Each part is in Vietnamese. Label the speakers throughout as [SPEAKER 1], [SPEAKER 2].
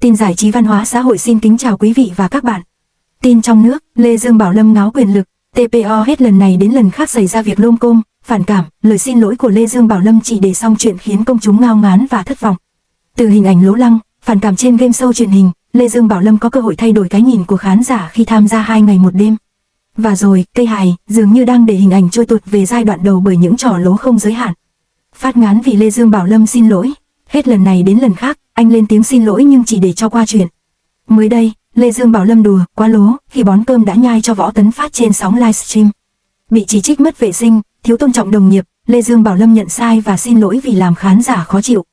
[SPEAKER 1] Tin giải trí văn hóa xã hội xin kính chào quý vị và các bạn. Tin trong nước, Lê Dương Bảo Lâm ngáo quyền lực, TPO hết lần này đến lần khác xảy ra việc lôm côm, phản cảm, lời xin lỗi của Lê Dương Bảo Lâm chỉ để xong chuyện khiến công chúng ngao ngán và thất vọng. Từ hình ảnh lố lăng, phản cảm trên game show truyền hình, Lê Dương Bảo Lâm có cơ hội thay đổi cái nhìn của khán giả khi tham gia 2 ngày 1 đêm. Và rồi, cây hài dường như đang để hình ảnh trôi tuột về giai đoạn đầu bởi những trò lố không giới hạn. Phát ngán vì Lê Dương Bảo Lâm xin lỗi, hết lần này đến lần khác, anh lên tiếng xin lỗi nhưng chỉ để cho qua chuyện. Mới đây, Lê Dương Bảo Lâm đùa, quá lố, khi bón cơm đã nhai cho Võ Tấn Phát trên sóng livestream. Bị chỉ trích mất vệ sinh, thiếu tôn trọng đồng nghiệp, Lê Dương Bảo Lâm nhận sai và xin lỗi vì làm khán giả khó chịu.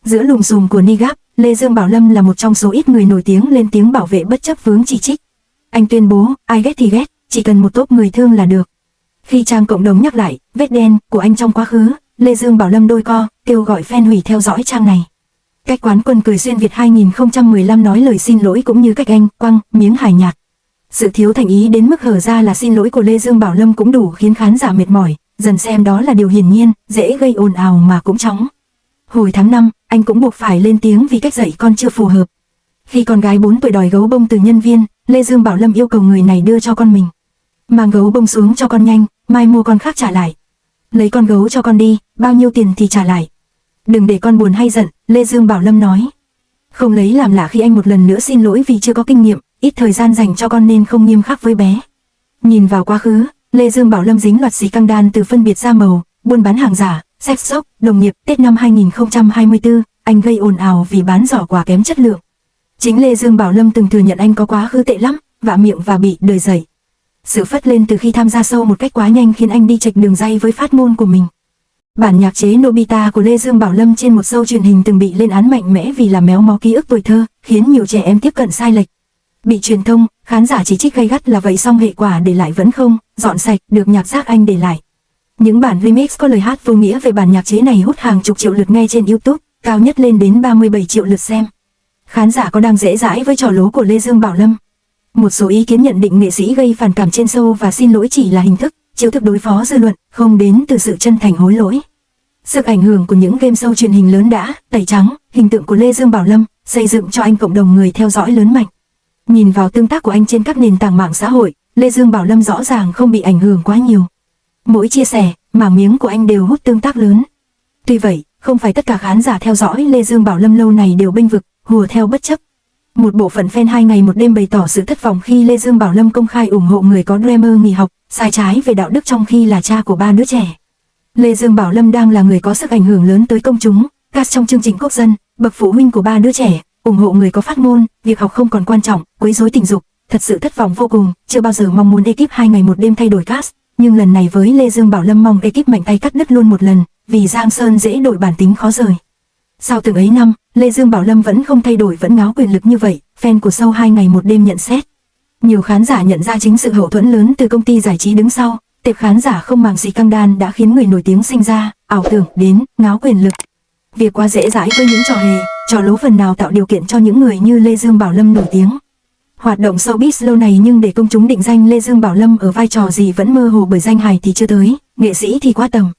[SPEAKER 1] Giữa lùm xùm của Nigap, Lê Dương Bảo Lâm là một trong số ít người nổi tiếng lên tiếng bảo vệ bất chấp vướng chỉ trích. Anh tuyên bố, ai ghét thì ghét, chỉ cần một tốp người thương là được. Khi trang cộng đồng nhắc lại vết đen của anh trong quá khứ, Lê Dương Bảo Lâm đôi co, kêu gọi fan hủy theo dõi trang này. Cách quán quân cười xuyên Việt 2015 nói lời xin lỗi cũng như cách anh quăng miếng hài nhạt. Sự thiếu thành ý đến mức hở ra là xin lỗi của Lê Dương Bảo Lâm cũng đủ khiến khán giả mệt mỏi, dần xem đó là điều hiển nhiên, dễ gây ồn ào mà cũng chóng. Hồi tháng 5, anh cũng buộc phải lên tiếng vì cách dạy con chưa phù hợp. Khi con gái 4 tuổi đòi gấu bông từ nhân viên, Lê Dương Bảo Lâm yêu cầu người này đưa cho con mình. Mang gấu bông xuống cho con nhanh, mai mua con khác trả lại. Lấy con gấu cho con đi, bao nhiêu tiền thì trả lại. Đừng để con buồn hay giận, Lê Dương Bảo Lâm nói. Không lấy làm lạ khi anh một lần nữa xin lỗi vì chưa có kinh nghiệm, ít thời gian dành cho con nên không nghiêm khắc với bé. Nhìn vào quá khứ, Lê Dương Bảo Lâm dính loạt scandal từ phân biệt da màu, buôn bán hàng giả, sex shop, đồng nghiệp. Tết năm 2024, anh gây ồn ào vì bán giỏ quà kém chất lượng. Chính Lê Dương Bảo Lâm từng thừa nhận anh có quá khứ tệ lắm, vạ miệng và bị đời dậy. Sự phất lên từ khi tham gia show một cách quá nhanh khiến anh đi chệch đường ray với phát ngôn của mình. Bản nhạc chế Nobita của Lê Dương Bảo Lâm trên một show truyền hình từng bị lên án mạnh mẽ vì làm méo mó ký ức tuổi thơ, khiến nhiều trẻ em tiếp cận sai lệch. Bị truyền thông, khán giả chỉ trích gay gắt là vậy song hệ quả để lại vẫn không dọn sạch được nhạc giác anh để lại. Những bản remix có lời hát vô nghĩa về bản nhạc chế này hút hàng chục triệu lượt nghe trên YouTube, cao nhất lên đến 37 triệu lượt xem. Khán giả có đang dễ dãi với trò lố của Lê Dương Bảo Lâm? Một số ý kiến nhận định nghệ sĩ gây phản cảm trên show và xin lỗi chỉ là hình thức, chiêu thức đối phó dư luận, không đến từ sự chân thành hối lỗi. Sức ảnh hưởng của những game show truyền hình lớn đã tẩy trắng hình tượng của Lê Dương Bảo Lâm, xây dựng cho anh cộng đồng người theo dõi lớn mạnh. Nhìn vào tương tác của anh trên các nền tảng mạng xã hội, Lê Dương Bảo Lâm rõ ràng không bị ảnh hưởng quá nhiều. Mỗi chia sẻ, mảng miếng của anh đều hút tương tác lớn. Tuy vậy, không phải tất cả khán giả theo dõi Lê Dương Bảo Lâm lâu này đều bênh vực, hùa theo bất chấp. Một bộ phận fan 2 ngày 1 đêm bày tỏ sự thất vọng khi Lê Dương Bảo Lâm công khai ủng hộ người có dreamer nghỉ học, sai trái về đạo đức trong khi là cha của 3 đứa trẻ. Lê Dương Bảo Lâm đang là người có sức ảnh hưởng lớn tới công chúng, cast trong chương trình quốc dân, bậc phụ huynh của 3 đứa trẻ, ủng hộ người có phát ngôn, việc học không còn quan trọng, quấy rối tình dục, thật sự thất vọng vô cùng, chưa bao giờ mong muốn ekip 2 ngày 1 đêm thay đổi cast, nhưng lần này với Lê Dương Bảo Lâm mong ekip mạnh tay cắt đứt luôn một lần, vì Giang Sơn dễ đổi bản tính khó rời. Sau từng ấy năm, Lê Dương Bảo Lâm vẫn không thay đổi vẫn ngáo quyền lực như vậy, fan của show 2 ngày 1 đêm nhận xét. Nhiều khán giả nhận ra chính sự hậu thuẫn lớn từ công ty giải trí đứng sau, tệp khán giả không màng scandal đã khiến người nổi tiếng sinh ra ảo tưởng đến ngáo quyền lực. Việc quá dễ dãi với những trò hề, trò lố phần nào tạo điều kiện cho những người như Lê Dương Bảo Lâm nổi tiếng. Hoạt động showbiz lâu này nhưng để công chúng định danh Lê Dương Bảo Lâm ở vai trò gì vẫn mơ hồ bởi danh hài thì chưa tới, nghệ sĩ thì quá tầm.